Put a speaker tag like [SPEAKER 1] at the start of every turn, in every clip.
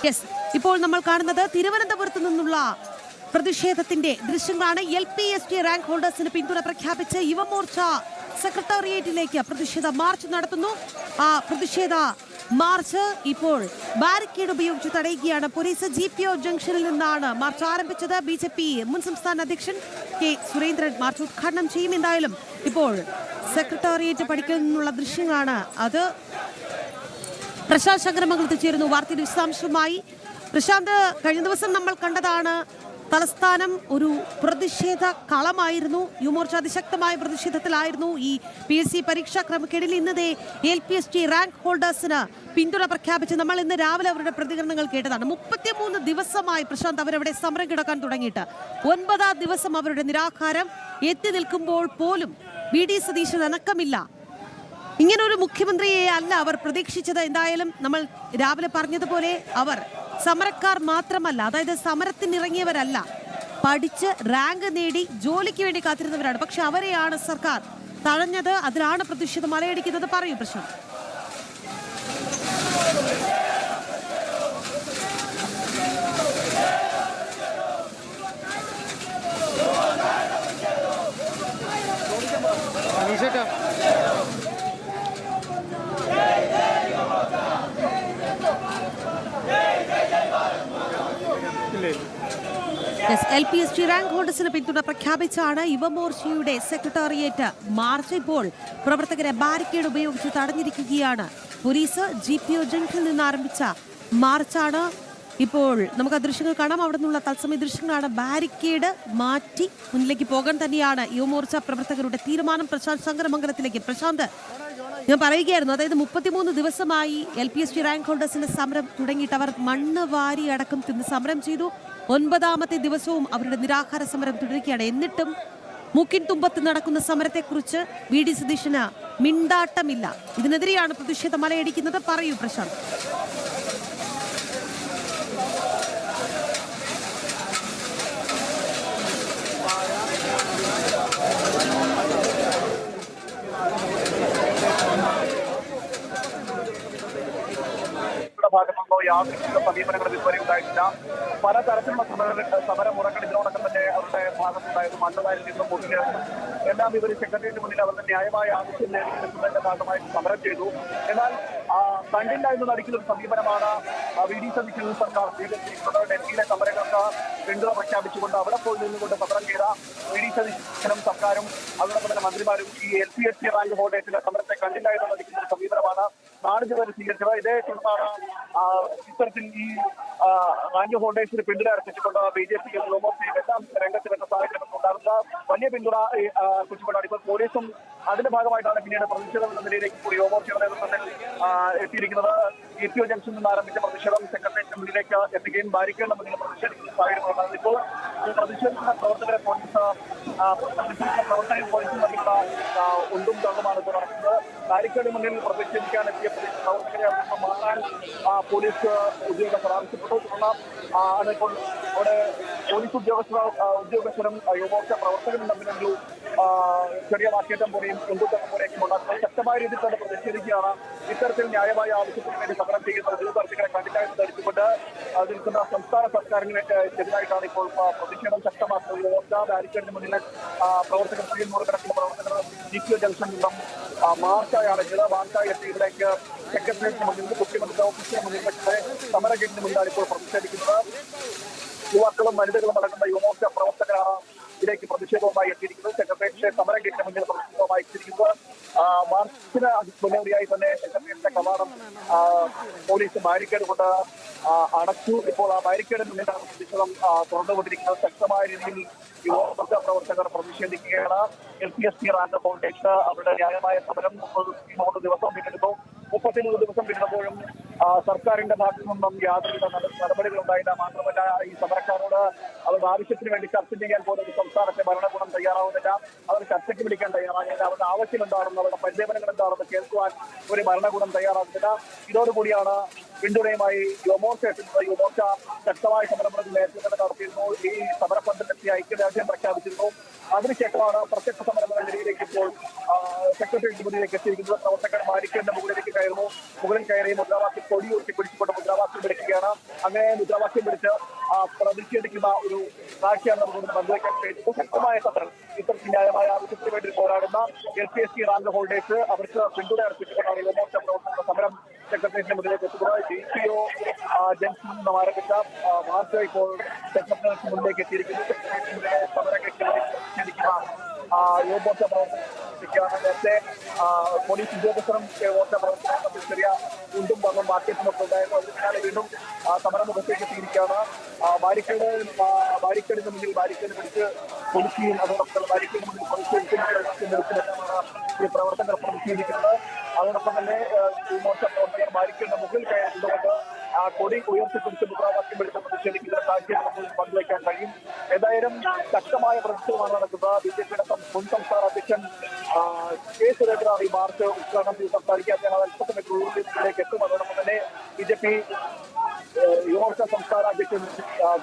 [SPEAKER 1] Yes, ഇപ്പോൾ നമ്മൾ കാണുന്നത് തിരുവനന്തപുരത്ത് നിന്നുള്ള പ്രതിഷേധത്തിന്റെ ദൃശ്യങ്ങളാണ്. LPST റാങ്ക് ഹോൾഡേഴ്സിന് പിന്തുണ പ്രഖ്യാപിച്ച് യുവമോർച്ച സെക്രട്ടേറിയറ്റിലേക്ക് പ്രതിഷേധ മാർച്ച് നടത്തുന്നു. ആ പ്രതിഷേധ മാർച്ച് ഇപ്പോൾ ബാരിക്കേഡ് ഉപയോഗിച്ച് തടയുകയാണ് പോലീസ്. GPO ജംഗ്ഷനിൽ നിന്നാണ് മാർച്ച് ആരംഭിച്ചത്. BJP മുൻ സംസ്ഥാന അധ്യക്ഷൻ K സുരേന്ദ്രൻ മാർച്ച് ഉദ്ഘാടനം ചെയ്യും. എന്തായാലും ഇപ്പോൾ സെക്രട്ടേറിയറ്റ് പടിക്കൽ നിന്നുള്ള ദൃശ്യങ്ങളാണ് അത്. പ്രശാന്ത് ശങ്കരമംഗലത്ത് ചേരുന്നു വാർത്തയുടെ വിശദാംശവുമായി. പ്രശാന്ത്, കഴിഞ്ഞ ദിവസം നമ്മൾ കണ്ടതാണ് തലസ്ഥാനം ഒരു പ്രതിഷേധ കളമായിരുന്നു. യുവമോർച്ച അതിശക്തമായ പ്രതിഷേധത്തിലായിരുന്നു ഈ PSC പരീക്ഷാ ക്രമക്കേടിൽ. ഇന്നത്തെ LPST റാങ്ക് ഹോൾഡേഴ്സിന് പിന്തുണ പ്രഖ്യാപിച്ച് നമ്മൾ ഇന്ന് രാവിലെ അവരുടെ പ്രതികരണങ്ങൾ കേട്ടതാണ്. 33 ദിവസമായി പ്രശാന്ത് അവരവിടെ സമരം കിടക്കാൻ തുടങ്ങിയിട്ട് 9ാം ദിവസം അവരുടെ നിരാഹാരം എത്തി നിൽക്കുമ്പോൾ പോലും VD സതീശൻ അനക്കമില്ല. ഇങ്ങനൊരു മുഖ്യമന്ത്രിയെ അല്ല അവർ പ്രതീക്ഷിച്ചത്. എന്തായാലും നമ്മൾ രാവിലെ പറഞ്ഞതുപോലെ അവർ സമരക്കാർ മാത്രമല്ല, അതായത് സമരത്തിനിറങ്ങിയവരല്ല, പഠിച്ച് റാങ്ക് നേടി ജോലിക്ക് വേണ്ടി കാത്തിരുന്നവരാണ്. പക്ഷെ അവരെയാണ് സർക്കാർ തഴഞ്ഞത്. അതിലാണ് പ്രതിഷേധം മലയടിക്കുന്നത്. പറയൂ പ്രശാന്ത്. LPST റാങ്ക് ഹോൾഡേഴ്സിന് പിന്തുണ പ്രഖ്യാപിച്ചാണ് യുവമോർച്ചയുടെ സെക്രട്ടേറിയറ്റ് മാർച്ച്. ഇപ്പോൾ പ്രവർത്തകരെ ബാരിക്കേഡ് ഉപയോഗിച്ച് തടഞ്ഞിരിക്കുകയാണ് പോലീസ്. GPO ജംഗ്ഷനിൽ നിന്ന് ആരംഭിച്ച മാർച്ചാണ്. ഇപ്പോൾ നമുക്ക് ആ ദൃശ്യങ്ങൾ കാണാം. അവിടെ നിന്നുള്ള തത്സമയ ദൃശ്യങ്ങളാണ്. ബാരിക്കേഡ് മാറ്റി മുന്നിലേക്ക് പോകാൻ തന്നെയാണ് യുവമോർച്ച പ്രവർത്തകരുടെ തീരുമാനം. പ്രശാന്ത് ശങ്കരമംഗലത്തിലേക്ക്. പ്രശാന്ത്, ഞാൻ പറയുകയായിരുന്നു, അതായത് 33 ദിവസമായി LPST റാങ്ക് ഹോൾഡേഴ്സിന്റെ സമരം തുടങ്ങിയിട്ട് അവർ മണ്ണ് വാരി അടക്കം തിന്ന് സമരം ചെയ്തു. 9ാമത്തെ ദിവസവും അവരുടെ നിരാഹാര സമരം തുടരുകയാണ്. എന്നിട്ടും മൂക്കിൻ തുമ്പത്ത് നടക്കുന്ന സമരത്തെക്കുറിച്ച് VD സതീശന് മിണ്ടാട്ടമില്ല. ഇതിനെതിരെയാണ് പ്രതിഷേധം മലയടിക്കുന്നത്. പറയൂ പ്രശാന്ത്.
[SPEAKER 2] ഭാഗത്തുനിന്നോ യാതൊരു സമീപനങ്ങളും ഇതുവരെ ഉണ്ടായിട്ടില്ല. പലതരത്തിലുള്ള സമരമുറകൾ ഇതിനോടൊപ്പം തന്നെ അവരുടെ ഭാഗത്തുണ്ടായിരുന്നു. മണ്ഡലത്തിൽ നിന്നും മുന്നിൽ എല്ലാം ഇവർ സെക്രട്ടേറിയറ്റിന് മുന്നിൽ അവരുടെ ന്യായമായ ആവശ്യം നേടിയെടുക്കുന്നതിന്റെ ഭാഗമായി സമരം ചെയ്തു. എന്നാൽ കണ്ടില്ല എന്ന് നടിക്കുന്ന ഒരു സമീപനമാണ് VD സതീശൻ സർക്കാർ സ്വീകരിച്ചിരിക്കുന്നത്. ഡൽഹിയിലെ സമരങ്ങൾക്ക് പിന്തുണ പ്രഖ്യാപിച്ചുകൊണ്ട് അവിടെ പോയി നിന്നുകൊണ്ട് സമരം ചെയ്ത VD സതീശനും സർക്കാരും അതോടൊപ്പം തന്നെ മന്ത്രിമാരും ഈ LPST റാങ്ക് ഹോൾഡേഴ്സിന്റെ സമരത്തെ കണ്ടില്ല എന്ന് നടിക്കുന്ന ഒരു സമീപനമാണ് നാടുചുവരെ സ്വീകരിച്ചത്. ഇതേ തുടർന്നാണ് ഇത്തരത്തിൽ ഈ റാങ്ക് ഹോൾഡേഴ്സിന് പിന്തുണ അർപ്പിച്ചുകൊണ്ട് BJP യുവമോർച്ചയും എല്ലാം രംഗത്ത് വരുന്ന സാഹചര്യം ഉണ്ടാകുന്ന വലിയ പിന്തുണ അർപ്പിച്ചുകൊണ്ടാണ് ഇപ്പോൾ പോലീസും അതിന്റെ ഭാഗമായിട്ടാണ് പിന്നീട് പ്രതിഷേധം എന്ന നിലയിലേക്ക് കൂടി യുവമോർച്ചയുടെ നേതൃത്വത്തിൽ എത്തിയിരിക്കുന്നത്. GPO ജംഗ്ഷനിൽ നിന്ന് ആരംഭിച്ച പ്രതിഷേധം സെക്രട്ടേറിയറ്റിന് മുന്നിലേക്ക് എത്തുകയും ബാരിക്കേഡിന് മുന്നിൽ പ്രതിഷേധിക്കുന്ന സാഹചര്യങ്ങളുണ്ടാകും. ഇപ്പോൾ പ്രതിഷേധിക്കുന്ന പ്രവർത്തകരെ പോലീസും നൽകുന്ന ഉണ്ടും തള്ളുമാണ് ഇപ്പോൾ നടക്കുന്നത്. ബാരിക്കേഡിന് മുന്നിൽ പ്രതിഷേധിക്കാൻ എത്തിയ പ്രവർത്തകരെ മാറാൻ പോലീസ് ഉദ്യോഗസ്ഥർ ആവശ്യപ്പെട്ടു. തുടർന്ന് ഇപ്പോൾ അവിടെ പോലീസ് ഉദ്യോഗസ്ഥരും യുവമോർച്ച പ്രവർത്തകരും തമ്മിലൊരു ചെറിയ വാക്കേറ്റം പോലെയും ഹിന്ദുത്വം പോലെയൊക്കെ ഉണ്ടാക്കുന്നത്. ശക്തമായ രീതിയിൽ തന്നെ പ്രതിഷേധിക്കുകയാണ്. ഇത്തരത്തിൽ ന്യായമായ ആവശ്യത്തിന് വേണ്ടി സമരം ചെയ്യുന്ന ഉദ്യോഗാർത്ഥികളെ കണ്ടിട്ടായി ധരിച്ചുകൊണ്ട് നിൽക്കുന്ന സംസ്ഥാന സർക്കാരിന് എതിരായിട്ടാണ് ഇപ്പോൾ പ്രതിഷേധം ശക്തമാക്കുന്നത്. യുവമോർച്ച ബാരിക്കേഡിന് മുന്നിൽ പ്രവർത്തകർ തൊഴിൽ മുറികിടക്കുന്ന പ്രവർത്തകർ GPO ജംഗ്ഷനിൽ നിന്നും മാർച്ചായാണ് മാർച്ചായി എത്തിയതിലേക്ക് സെക്രട്ടേറിയറ്റിന് മുന്നിൽ മുഖ്യമന്ത്രി ഓഫീസിന് മുന്നിൽ സമര ഗേറ്റിന് മുന്നിലാണ് ഇപ്പോൾ പ്രതിഷേധിക്കുന്നത്. യുവാക്കളും വനിതകളും അടങ്ങുന്ന യുവമോർച്ച പ്രവർത്തകരാണ് ഇതിലേക്ക് പ്രതിഷേധവുമായി എത്തിയിരിക്കുന്നത്. സെക്രട്ടേറിയറ്റിലെ സമര ഗേറ്റിന് മുന്നിൽ പ്രതിഷേധവുമായി എത്തിയിരിക്കുന്നത്. മാർച്ചിന് മുന്നോടിയായി തന്നെ സെക്രട്ടേറിയറ്റിന്റെ കവാടം പോലീസ് ബാരിക്കേഡ് കൊണ്ട് അടച്ചു. ഇപ്പോൾ ആ ബാരിക്കേഡിന് മുന്നിലാണ് പ്രതിഷേധം തുറന്നുകൊണ്ടിരിക്കുന്നത്. ശക്തമായ രീതിയിൽ യുവമോർച്ച പ്രവർത്തകർ പ്രതിഷേധിക്കുകയാണ്. LPST റാങ്ക് ഹോൾഡേഴ്സ് അവരുടെ ന്യായമായ സമരം 33 ദിവസം പിന്നിടുന്നു. 33 ദിവസം പിന്നിടുമ്പോഴും സർക്കാരിന്റെ ഭാഗത്തു നിന്നും യാതൊരുവിധ നടപടികൾ ഉണ്ടായില്ല. മാത്രമല്ല, ഈ സമരക്കാരോട് അവരുടെ ആവശ്യത്തിന് വേണ്ടി ചർച്ച ചെയ്യാൻ പോലും ഒരു സംസ്ഥാനത്തെ ഭരണകൂടം തയ്യാറാവുന്നില്ല. അവർ ചർച്ചയ്ക്ക് വിളിക്കാൻ തയ്യാറാകില്ല. അവരുടെ ആവശ്യം എന്താണെന്ന്, അവരുടെ പരിദേവനങ്ങൾ എന്താണെന്ന് കേൾക്കുവാൻ ഒരു ഭരണകൂടം തയ്യാറാകുന്നില്ല. ഇതോടുകൂടിയാണ് പിന്തുണയുമായി യുവമോർച്ച എത്തുന്നത്. യുവമോർച്ച ശക്തമായ സമരത്തിൽ നേതൃത്വം നടത്തിയിരുന്നു. ഈ സമരപന്തലെത്തി ഐക്യദാർഢ്യം പ്രഖ്യാപിച്ചിരുന്നു. അതിനുശേഷമാണ് പ്രത്യക്ഷ സമരം എന്ന നിലയിലേക്ക് ഇപ്പോൾ സെക്രട്ടേറിയറ്റ് മുന്നിലേക്ക് എത്തിയിരിക്കുന്നത്. പ്രവർത്തകർ ബാരിക്കേഡിന്റെ മുകളിലേക്ക് കയറുന്നു. മുകളിൽ കയറി മുദ്രാവാക്യം കൊടിയുയർത്തി പിടിച്ചുകൊണ്ട് മുദ്രാവാക്യം വിളിക്കുകയാണ്. അങ്ങനെ മുദ്രാവാക്യം വിളിച്ച് പ്രതിഷേധിക്കുന്ന ഒരു കാഴ്ചയാണ് നമുക്ക് പങ്കുവയ്ക്കാൻ കഴിയുന്നത്. ശക്തമായ സമരം ഇത്തരത്തിൽ ന്യായമായ ആവശ്യത്തിന് വേണ്ടി പോരാടുന്ന LPST റാങ്ക് ഹോൾഡേഴ്സ് അവർക്ക് പിന്തുണ അർപ്പിച്ചുകൊണ്ടാണ് യുവമോർച്ച പ്രവർത്തന സമരം സെക്രട്ടേറിയറ്റിന് മുന്നിലേക്ക് എത്തുന്നത്. DPO ജംഗ്ഷനിൽ നിന്നും ആരംഭിച്ച മാർച്ച് ഇപ്പോൾ സെക്രട്ടേറിയറ്റിന് മുന്നിലേക്ക് എത്തിയിരിക്കുന്നു. യുവമോർച്ച പ്രവർത്തനം നേരത്തെ പോലീസ് ഉദ്യോഗസ്ഥരും യുവമോർച്ച പ്രവർത്തനത്തിൽ ചെറിയ വീണ്ടും വന്നും മാർക്കറ്റിനൊക്കെ ഉണ്ടായിരുന്നു. അതിനാണ് വീണ്ടും സമരമുഖത്തേക്ക് എത്തിയിരിക്കുകയാണ്. ബാരിക്കേഡിന് മുന്നിൽ ബാരിക്കേഡ് പിടിച്ച് പൊളിക്കുകയും അതോടൊപ്പം ബാരിക്കേഡിന് മുന്നിൽ ഈ പ്രവർത്തകർ പ്രതിഷേധിക്കുന്നത്. അതോടൊപ്പം തന്നെ യുവമോർച്ച പ്രവർത്തകർ ബാരിക്കേഡിന്റെ മുകളിൽ കയറുന്നതുകൊണ്ട് കൊടി ഉയർത്തിപ്പിടിച്ച് മുദ്രാവാക്യം വിളിച്ച് പ്രതിഷേധിക്കുന്ന കാഴ്ചയിൽ നമുക്ക് പങ്കുവയ്ക്കാൻ കഴിയും. ഏതായാലും ശക്തമായ പ്രതിഷേധമാണ് നടക്കുന്നത്. BJPയുടെ മുൻ സംസ്ഥാന അധ്യക്ഷൻ കെ സുരേന്ദ്രൻ ഈ മാർച്ച് ഉദ്ഘാടനം ചെയ്ത് സംസാരിക്കാൻ അല്പസമയത്തിലേക്ക് എത്തും. അതോടൊപ്പം തന്നെ BJP യുവമോർച്ച സംസ്ഥാന അധ്യക്ഷൻ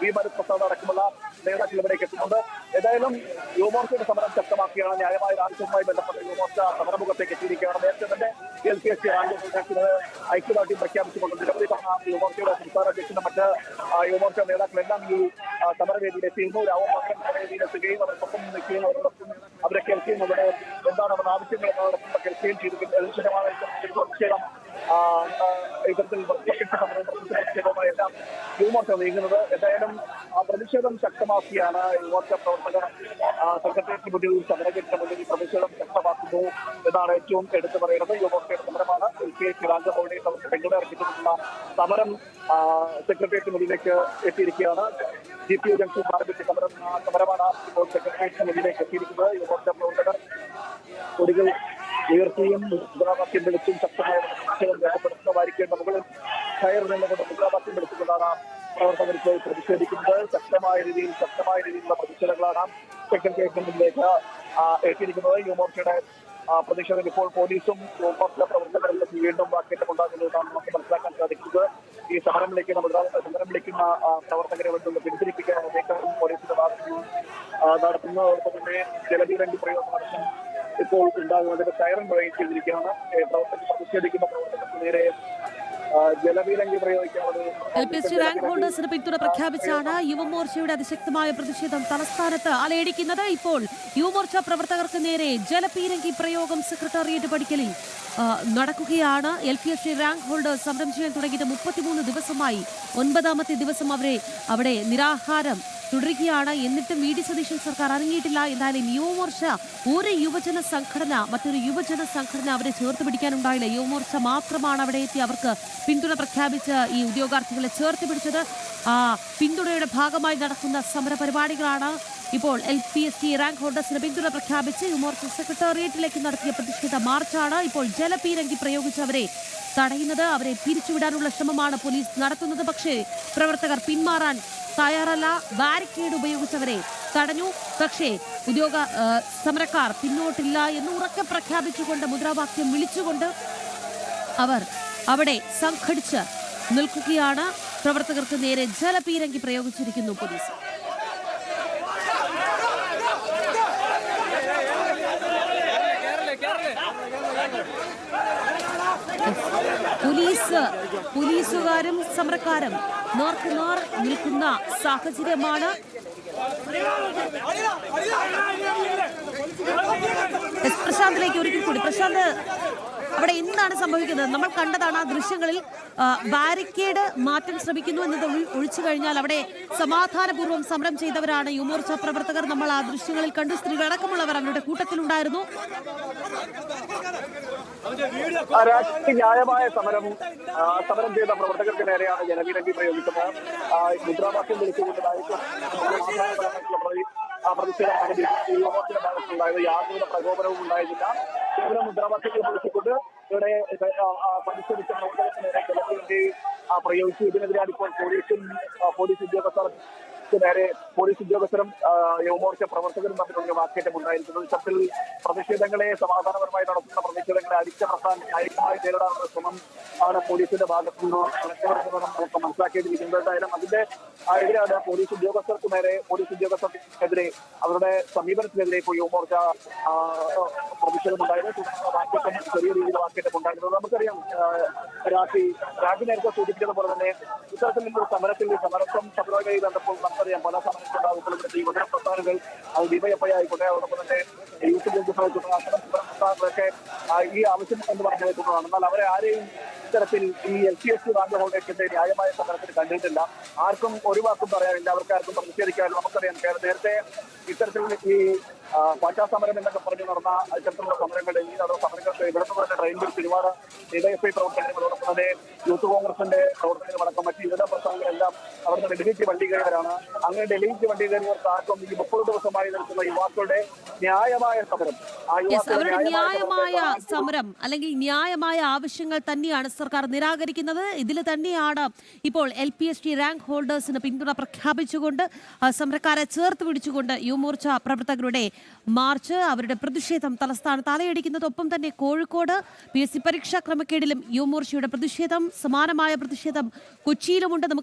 [SPEAKER 2] വി പ്രസാദ് അടക്കമുള്ള നേതാക്കൾ ഇവിടേക്ക് എത്തുന്നുണ്ട്. ഏതായാലും യുവമോർച്ചയുടെ സമരം ശക്തമാക്കിയാണ്. ന്യായമായ ആവശ്യവുമായി ബന്ധപ്പെട്ട യുവമോർച്ച സമരമുഖത്തേക്ക് എത്തിയിരിക്കുകയാണ്. നേരത്തെ തന്നെ LPST ഐക്യദാർഢ്യം പ്രഖ്യാപിച്ചുകൊണ്ട് നിരവധി തവണ യുവമോർച്ചയുടെ സംസ്ഥാന അധ്യക്ഷന്റെ മറ്റ് യുവമോർച്ച നേതാക്കളെല്ലാം ഈ സമരവേദിയിൽ എത്തിയിരുന്നു. രാവും മാത്രം സമരവേദിയിലെത്തുകയും അവർക്കൊപ്പം നിൽക്കുകയും അവരെ കേൾക്കുകയും അവിടെ എന്താണ് അവർ ആവശ്യങ്ങൾ എന്നതോടൊപ്പം കേൾക്കുകയും ചെയ്തിരിക്കുന്നത്. പ്രതിഷേധം ഇത്തരത്തിൽ പ്രതിഷേധവുമായെല്ലാം യുവമോർച്ച നീങ്ങുന്നത്. എന്തായാലും ആ പ്രതിഷേധം ശക്തമാക്കിയാണ് യുവമോർച്ച പ്രവർത്തകർ സെക്രട്ടേറിയറ്റിന് മുന്നിൽ സമരവേദിക്ക് മുന്നിൽ പ്രതിഷേധം ശക്തമാക്കുന്നു എന്നാണ് ഏറ്റവും എടുത്തു പറയുന്നത്. യുവമോർച്ചയുടെ സമരമാണ്. LPST റാങ്ക് ഹോൾഡേഴ്സ് അവർക്ക് പിന്തുണ അർപ്പിച്ചുകൊണ്ടുള്ള സമരം സെക്രട്ടേറിയറ്റിന് മുന്നിലേക്ക് എത്തിയിരിക്കുകയാണ്. DPO ജംഗ്ഷൻ ആരംഭിച്ച സമരമാണ് ഇപ്പോൾ സെക്രട്ടേറിയറ്റിന് മുന്നിലേക്ക് എത്തിയിരിക്കുന്നത്. യുവമോർച്ച പ്രവർത്തകർ കൊടികൾ ഉയർത്തിയും മുദ്രാവാക്യം വിളിച്ചും ശക്തമായ പ്രതിഷേധം രേഖപ്പെടുത്തുന്ന ബാരിക്കേഡിന്റെ മുകളിൽ കയർ നിന്നുകൊണ്ട് മുദ്രാവാക്യം വിളിച്ചുകൊണ്ടാണ് പ്രവർത്തകർ ഇപ്പോൾ പ്രതിഷേധിക്കുന്നത്. ശക്തമായ രീതിയിലുള്ള പ്രതിഷേധങ്ങളാണ് സെക്രട്ടേറിയറ്റിന് മുന്നിലേക്ക് എത്തിയിരിക്കുന്നത്. യുവമോർച്ചയുടെ പ്രതിഷേധം ഇപ്പോൾ പോലീസും യുവമോർച്ച പ്രവർത്തകരും വീണ്ടും വാക്കേറ്റം ഉണ്ടാകുന്നതാണ് നമുക്ക് മനസ്സിലാക്കാൻ സാധിക്കുന്നത്. ഈ സമരം വിളിക്കുന്ന പ്രവർത്തകരെ കൊണ്ടുള്ള പിന്തിരിപ്പിക്കാൻ പോലീസിന്റെ ഭാഗത്ത് നടത്തുന്നതോടൊപ്പം തന്നെ ജലപീരങ്കി പ്രയോഗം ഇപ്പോൾ ഉണ്ടാകുന്നതിന്റെ സൈറൻ മുഴങ്ങി ചെയ്തിരിക്കുകയാണ്. പ്രവർത്തകർ പ്രതിഷേധിക്കുന്ന പ്രവർത്തകർക്ക് നേരെ ജലപീരങ്കി പ്രയോഗിക്കാവുന്നത്.
[SPEAKER 1] LPST റാങ്ക് ഹോൾഡേഴ്സിന് പിന്തുണ പ്രഖ്യാപിച്ചാണ് യുവമോർച്ചയുടെ അതിശക്തമായ പ്രതിഷേധം തലസ്ഥാനത്ത് അലയടിക്കുന്നത്. ഇപ്പോൾ യുവമോർച്ച പ്രവർത്തകർക്ക് നേരെ ജലപീരങ്കി പ്രയോഗം സെക്രട്ടേറിയറ്റ് പടിക്കലിൽ നടക്കുകയാണ്. LPST റാങ്ക് ഹോൾഡേഴ്സ് സമരം ചെയ്യാൻ തുടങ്ങിയിട്ട് 33 ദിവസമായി. 9ാമത്തെ ദിവസം അവിടെ നിരാഹാരം തുടരുകയാണ്. എന്നിട്ടും VD സതീശൻ സർക്കാർ അറിഞ്ഞിട്ടില്ല. എന്തായാലും യുവമോർച്ച ഒരു യുവജന സംഘടന മറ്റൊരു യുവജന സംഘടന അവരെ ചേർത്ത് പിടിക്കാനുണ്ടായില്ല. യുവമോർച്ച മാത്രമാണ് അവിടെ എത്തി അവർക്ക് പിന്തുണ പ്രഖ്യാപിച്ച് ഈ ഉദ്യോഗാർത്ഥികളെ ചേർത്ത് പിടിച്ചത്. പിന്തുണയുടെ ഭാഗമായി നടക്കുന്ന സമരപരിപാടികളാണ് ഇപ്പോൾ LPST റാങ്ക് ഹോൾഡേഴ്സിന് പിന്തുണ പ്രഖ്യാപിച്ച് യുവമോർച്ച സെക്രട്ടേറിയറ്റിലേക്ക് നടത്തിയ പ്രതിഷേധ മാർച്ചാണ്. ഇപ്പോൾ ജലപീരങ്കി പ്രയോഗിച്ച് അവരെ തടയുന്നത്. അവരെ പിരിച്ചുവിടാനുള്ള ശ്രമമാണ് പോലീസ് നടത്തുന്നത്. പക്ഷേ പ്രവർത്തകർ പിന്മാറാൻ തയ്യാറല്ല. ബാരിക്കേഡ് ഉപയോഗിച്ചവരെ തടഞ്ഞു. പക്ഷേ സമരക്കാർ പിന്നോട്ടില്ല എന്ന് ഉറക്കെ പ്രഖ്യാപിച്ചുകൊണ്ട് മുദ്രാവാക്യം വിളിച്ചുകൊണ്ട് അവർ അവിടെ സംഘടിച്ച് നിൽക്കുകയാണ്. പ്രവർത്തകർക്ക് നേരെ ജലപീരങ്കി പ്രയോഗിച്ചിരിക്കുന്നു പോലീസ്. പോലീസുകാരും സമരക്കാരും നേർക്കുനേർ നിൽക്കുന്ന സാഹചര്യമാണ്. പ്രശാന്തിലേക്ക് ഒരിക്കൽ കൂടി. പ്രശാന്ത്, അവിടെ എന്താണ് സംഭവിക്കുന്നത്? നമ്മൾ കണ്ടതാണ് ആ ദൃശ്യങ്ങളിൽ. ബാരിക്കേഡ് മാറ്റാൻ ശ്രമിക്കുന്നു എന്നത് ഒഴിച്ചു കഴിഞ്ഞാൽ അവിടെ സമാധാനപൂർവ്വം സമരം ചെയ്തവരാണ് യുവമോർച്ച പ്രവർത്തകർ. നമ്മൾ ആ ദൃശ്യങ്ങളിൽ കണ്ടു. സ്ത്രീകളടക്കമുള്ളവർ അവരുടെ കൂട്ടത്തിലുണ്ടായിരുന്നു.
[SPEAKER 2] ന്യായമായ സമരം ചെയ്ത പ്രവർത്തകർക്ക് നേരെയാണ് ജലപീരങ്കി പ്രയോഗിക്കുന്നത്. മുദ്രാവാക്യം വിളിച്ചുകൊണ്ടതായിട്ടും പ്രതിഷേധ ഭാഗത്തുണ്ടായത് യാതൊരു പ്രകോപനവും ഉണ്ടായിരുന്നില്ല. കേവലം മുദ്രാവാക്യങ്ങൾ വിളിച്ചുകൊണ്ട് ഇവിടെ പരിശോധിച്ച പ്രവർത്തകർക്ക് നേരെ ജലപീരങ്കി പ്രയോഗിച്ചു. ഇതിനെതിരെയാണ് ഇപ്പോൾ പോലീസ് ഉദ്യോഗസ്ഥർ ക്ക് നേരെ പോലീസ് ഉദ്യോഗസ്ഥരും യുവമോർച്ച പ്രവർത്തകരും തമ്മിലുള്ള വാക്കേറ്റം ഉണ്ടായിരിക്കുന്നത്. ഇത്തരത്തിൽ പ്രതിഷേധങ്ങളെ സമാധാനപരമായി നടത്തുന്ന പ്രതിഷേധങ്ങളെ അടിച്ചമർത്താൻ ന്യായമായി നേരിടാനുള്ള ശ്രമം ആണ് പോലീസിന്റെ ഭാഗത്തു നിന്ന് നമുക്ക് മനസ്സിലാക്കിയിരിക്കുന്നത്. എന്തായാലും അതിന്റെ എതിരാണ് പോലീസ് ഉദ്യോഗസ്ഥർക്കെതിരെ അവരുടെ സമീപനത്തിനെതിരെ ഇപ്പോൾ യുവമോർച്ച പ്രതിഷേധമുണ്ടായത്. തുടർന്ന് വാക്കേറ്റം ചെറിയ രീതിയിൽ വാക്കേറ്റം ഉണ്ടായിരുന്നത് നമുക്കറിയാം. രാജി നേരത്തെ സൂചിപ്പിച്ചതുപോലെ തന്നെ ഇത്തരത്തിലുള്ള സമരവുമായി ബന്ധപ്പോൾ നമുക്കറിയാം പല സമരങ്ങളുണ്ടാകുമ്പോൾ യുവജന പ്രസ്ഥാനങ്ങൾ അത് ഡിവൈഎഫ്ഐ ആയിക്കോട്ടെ, അതോടൊപ്പം തന്നെ യൂത്ത് കോൺഗ്രസ് ആയിക്കോട്ടെ, അത്തരം പ്രസ്ഥാനങ്ങളൊക്കെ ഈ ആവശ്യം എന്ന് പറഞ്ഞു വെക്കുന്നതാണ്. എന്നാൽ അവരെ ആരെയും ഇത്തരത്തിൽ ഈ LPST റാങ്ക് ഹോൾഡേഴ്സിന്റെ ന്യായമായ സമരത്തിന് കണ്ടിട്ടില്ല. ആർക്കും ഒരു വാക്കും പറയാനില്ല, അവർക്ക് ആർക്കും പ്രതിഷേധിക്കാനും. നമുക്കറിയാം നേരത്തെ ഇത്തരത്തിൽ ഈ പാച്ചാ സമരം എന്നൊക്കെ പറഞ്ഞു നടന്ന ഇത്തരത്തിലുള്ള സമരങ്ങൾ ഈ നടന്ന സമരങ്ങൾക്ക് ഇവിടുന്ന് തന്നെ ട്രെയിനിൽ ഒരുപാട് ഡിവൈഎഫ്ഐ പ്രവർത്തനങ്ങൾ, അതോടൊപ്പം തന്നെ യൂത്ത് കോൺഗ്രസിന്റെ പ്രവർത്തനങ്ങളടക്കം മറ്റ് വിവിധ പ്രസ്ഥാനങ്ങളെല്ലാം അവിടുന്ന് ഡൽഹിക്ക് വണ്ടി കയറിയവരാണ്. അങ്ങനെ ഡൽഹിക്ക് വണ്ടി കയറിയവർക്ക് ആർക്കും ഈ 30 ദിവസമായി നിൽക്കുന്ന യുവാക്കളുടെ ന്യായമായ സമരം
[SPEAKER 1] അവരുടെ ന്യായമായ സമരം അല്ലെങ്കിൽ ന്യായമായ ആവശ്യങ്ങൾ തന്നെയാണ് സർക്കാർ നിരാകരിക്കുന്നത്. ഇതിൽ തന്നെയാണ് ഇപ്പോൾ LPST റാങ്ക് ഹോൾഡേഴ്സിന് പിന്തുണ പ്രഖ്യാപിച്ചുകൊണ്ട് സമരക്കാരെ ചേർത്ത് പിടിച്ചുകൊണ്ട് യുവമോർച്ച പ്രവർത്തകരുടെ മാർച്ച്, അവരുടെ പ്രതിഷേധം തലസ്ഥാനത്ത് അലയടിക്കുന്നത്. ഒപ്പം തന്നെ കോഴിക്കോട് PSC പരീക്ഷാ ക്രമക്കേടിലും യുവമോർച്ചയുടെ പ്രതിഷേധം, സമാനമായ പ്രതിഷേധം കൊച്ചിയിലുമുണ്ട്. നമുക്ക്